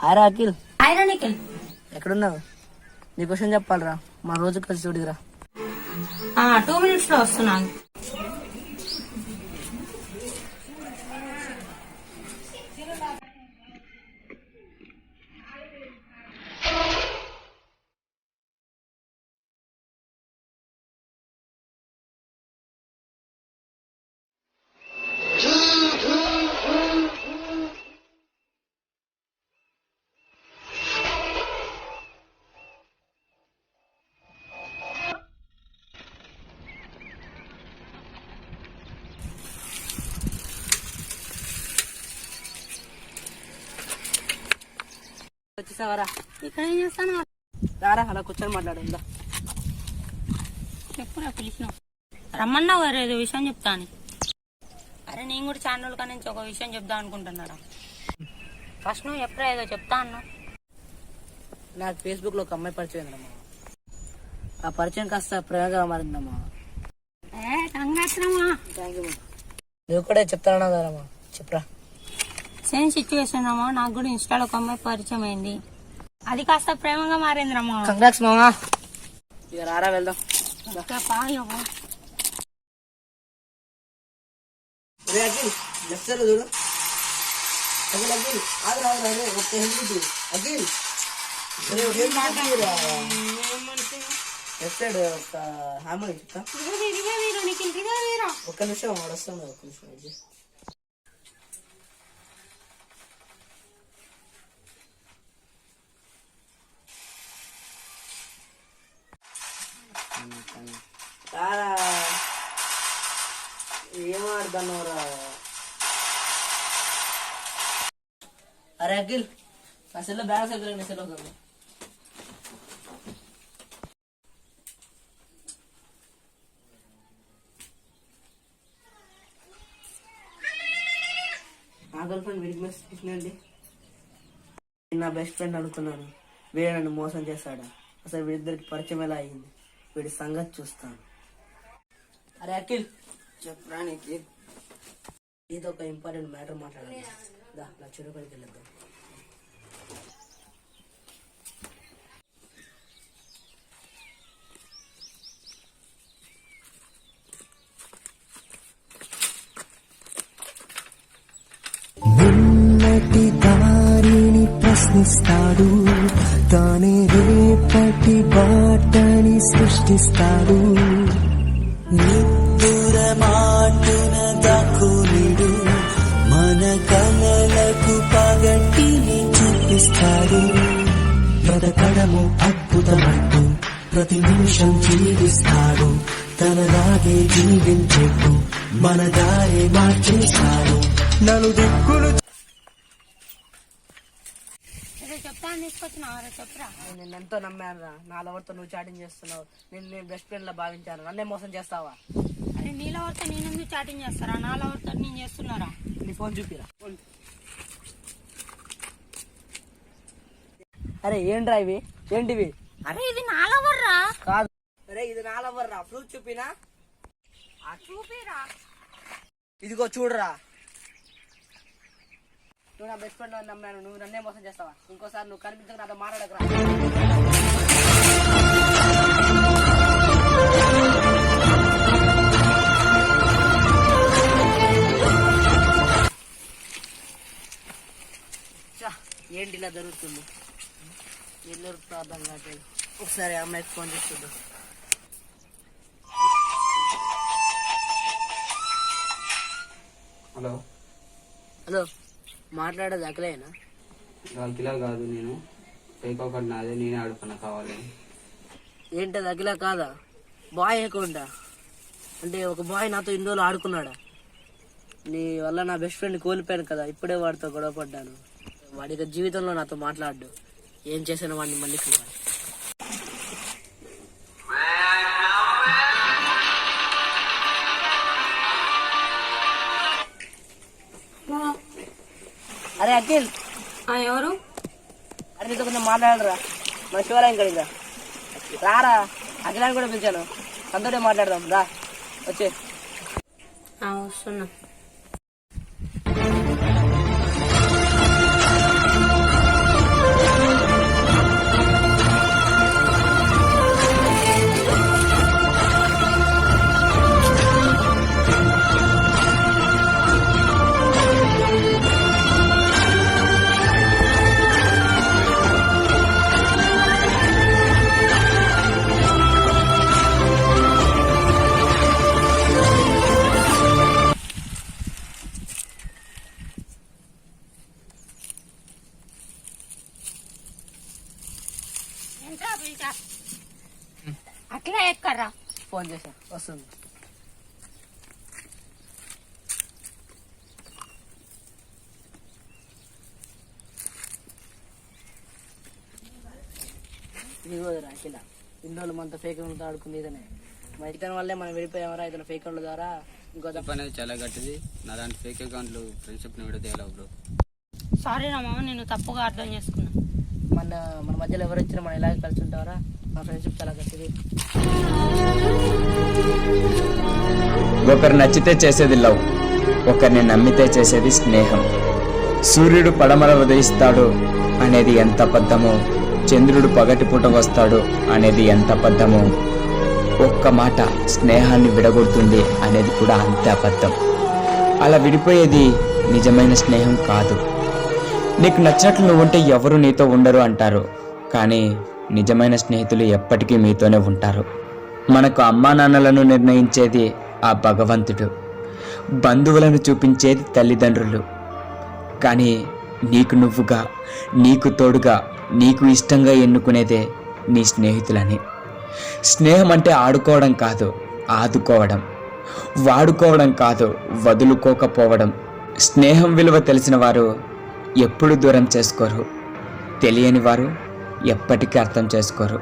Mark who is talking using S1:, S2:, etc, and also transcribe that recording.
S1: Hi Akhil.
S2: Hi రా నిఖిల్.
S1: ఎక్కడున్నావు? నీ క్వశ్చన్ చెప్పాలరా, మా రోజు కలిసి చూడిరా.
S2: 2 minutes లో వస్తున్నాను.
S1: వచ్చేసావరా?
S2: ఇక్కడ ఏం చేస్తాను?
S1: రారా, అలా కూర్చొని మాట్లాడుందా.
S2: చెప్పురా, పిలిచినావు. రమ్మన్నావు గారు, ఏదో విషయం చెప్తా అని. అరే నేను కూడా చాలా రోజుల నుంచి ఒక విషయం చెప్దాం అనుకుంటున్నారా. ఫస్ట్ నువ్వు ఎప్పుడో ఏదో చెప్తా అన్నావు.
S1: నాకు ఫేస్బుక్ లో ఒక అమ్మాయి పరిచయం అయిందమ్మా. ఆ పరిచయం కాస్త ప్రేమగా మారిందమ్మా. నువ్వు కూడా చెప్తానన్నావు కదమ్మా, చెప్పరా.
S2: సేమ్ సిచ్యువేషన్ రమ్మా, నాకు కూడా ఇన్స్టాలో ఒక అమ్మాయి పరిచయం అయింది, అది కాస్త ప్రేమగా మారింది రమ్మా.
S1: కంగ్రాట్స్ మామా. ఇక రారా వెళ్దాం. లెఫ్ట్ సైడ్ చూడు. అఖిల్ అఖిల్ ఆగు రావు రావు ఒక్క హెల్ప్ అఖిల్. లెఫ్ట్ సైడ్ ఒక హామీ చెప్తా. ఒక్క నిమిషం వాడు వస్తాను. ఒక్క నిమిషం. ఏం ఆడుతున్నావురా? అరే అఖిల్, నా సెల్లో బ్యాలెన్స్ అయితే నీ సెల్ అవుతుంది. నా గర్ల్ ఫ్రెండ్ వీడికి మెసేజ్ ఇచ్చినండి. నా బెస్ట్ ఫ్రెండ్ అనుకున్నాను, వీడే నన్ను మోసం చేశాడా? అసలు వీడిద్దరికి పరిచయం ఎలా అయింది? వీడి సంగతి చూస్తాను. అరే అఖిల్, చెప్పరా నీకు నీతో ఒక ఇంపార్టెంట్ మ్యాటర్ మాట్లాడాలి. నా చెరువుకి వెళ్ళొద్దాం.
S3: నిన్నటి దారిని ప్రశ్నిస్తాడు, తానే రేపటి బాటని సృష్టిస్తాడు. నిద్దుర మాటున దాక్కునిడు, మన కలలకు పగటిని చూపిస్తాడు. బ్రతకడము అద్భుతమంటూ ప్రతి నిమిషం జీవిస్తాడు, తనలాగే జీవించేట్టు మన దారి మార్చేస్తాడు. నలు దిక్కులు
S2: చెప్పరా.
S1: నేను ఎంతో నమ్మాను రా. నా లవర్తో నువ్వు చాటింగ్ చేస్తున్నావు. నేను బెస్ట్ ఫ్రెండ్ లా భావించాను, నన్నే మోసం చేస్తావా?
S2: అరే నీ లవర్తో నేను ఎందుకు చాటింగ్ చేస్తారా? నా లవర్తో నేను చేస్తున్నారా?
S1: నీ ఫోన్ చూపిరా. అరే ఏంట్రా ఇవి? ఏంటివి?
S2: అరే ఇది నా లవర్ రా.
S1: కాదు. అరే ఇది నా లవర్ రా. ప్రూఫ్ చూపినా?
S2: చూపిరా.
S1: ఇదిగో చూడరా. నువ్వు నా బెస్ట్ ఫ్రెండ్ అని నమ్మాను, నువ్వు నన్నే మోసం చేస్తావా? ఇంకోసారి నువ్వు కనిపించక నాతో మాట్లాడకరా. ఏంటి ఇలా జరుగుతుంది? ఏం జరుగుతుందో అర్థం కావట్లేదు. ఒకసారి అమ్మాయికి ఫోన్ చేస్తుందా?
S4: హలో
S1: హలో, మాట్లాడేది అఖిలేనా?
S4: అఖిల కాదు, నేను ఫేక్ అకౌంట్ నాదే, నేనే ఆడుకున్నా కావాలి.
S1: ఏంటది అఖిల కాదా? బాయ్ అకౌంటా? అంటే ఒక బాయ్ నాతో ఇన్ని రోజులు ఆడుకున్నాడా? నీ వల్ల నా బెస్ట్ ఫ్రెండ్ కోల్పోయాను కదా, ఇప్పుడే వాడితో గొడవ పడ్డాను. వాడి జీవితంలో నాతో మాట్లాడు. ఏం చేశాను వాడిని మళ్ళీ చూడాలి. అరే అఖిల్.
S2: ఎవరు?
S1: అరే నీతో కొంచెం మాట్లాడరా. మన శివరాయం కడిగా రారా. అఖిలాన్ని కూడా పిలిచాను, సంతోటే మాట్లాడదాం రా. వచ్చే
S2: వస్తున్నా. అట్లా ఎక్కడ్రా?
S1: ఫోన్ చేశా, వస్తుంది. ఇదిగో అఖిల, ఇన్ని రోజులు మనతో ఫేక్ అకౌంట్ ఆడుకుంది ఇదనే. మరి ఇతని వల్లే మనం విడిపోయామరా. ఇతను ఫేక్ అకౌంట్ ద్వారా ఇంకో
S4: ఫ్రెండ్షిప్ అనేది చాలా గట్టిది. నా దాంట్లో ఫేక్ అకౌంట్లు ఫ్రెండ్షిప్ని విడదీయాలి బ్రో.
S2: సారీ రా మామ, నేను తప్పుగా అర్థం చేసుకున్నా.
S1: మన మన మధ్యలో ఎవరు వచ్చినా మనం ఇలాగే కలిసి ఉంటారా. మా ఫ్రెండ్షిప్ చాలా గట్టిది.
S5: ఒకరు నచ్చితే చేసేది లవ్, ఒకరిని నమ్మితే చేసేది స్నేహం. సూర్యుడు పడమర ఉదయిస్తాడు అనేది ఎంత అబద్ధమో, చంద్రుడు పగటిపూట వస్తాడు అనేది ఎంత అబద్ధమో, ఒక్క మాట స్నేహాన్ని విడగొడుతుంది అనేది కూడా అంతే అబద్ధం. అలా విడిపోయేది నిజమైన స్నేహం కాదు. నీకు నచ్చినట్లు నువ్వుంటే ఎవరు నీతో ఉండరు అంటారు, కానీ నిజమైన స్నేహితులు ఎప్పటికీ మీతోనే ఉంటారు. మనకు అమ్మా నాన్నలను నిర్ణయించేది ఆ భగవంతుడు, బంధువులను చూపించేది తల్లిదండ్రులు. కానీ నీకు నువ్వుగా, నీకు తోడుగా, నీకు ఇష్టంగా ఎన్నుకునేదే నీ స్నేహితులని. స్నేహం అంటే ఆడుకోవడం కాదు, ఆదుకోవడం. వాడుకోవడం కాదు, వదులుకోకపోవడం. స్నేహం విలువ తెలిసిన వారు ఎప్పుడు దూరం చేసుకోరు, తెలియని వారు ఎప్పటికీ అర్థం చేసుకోరు.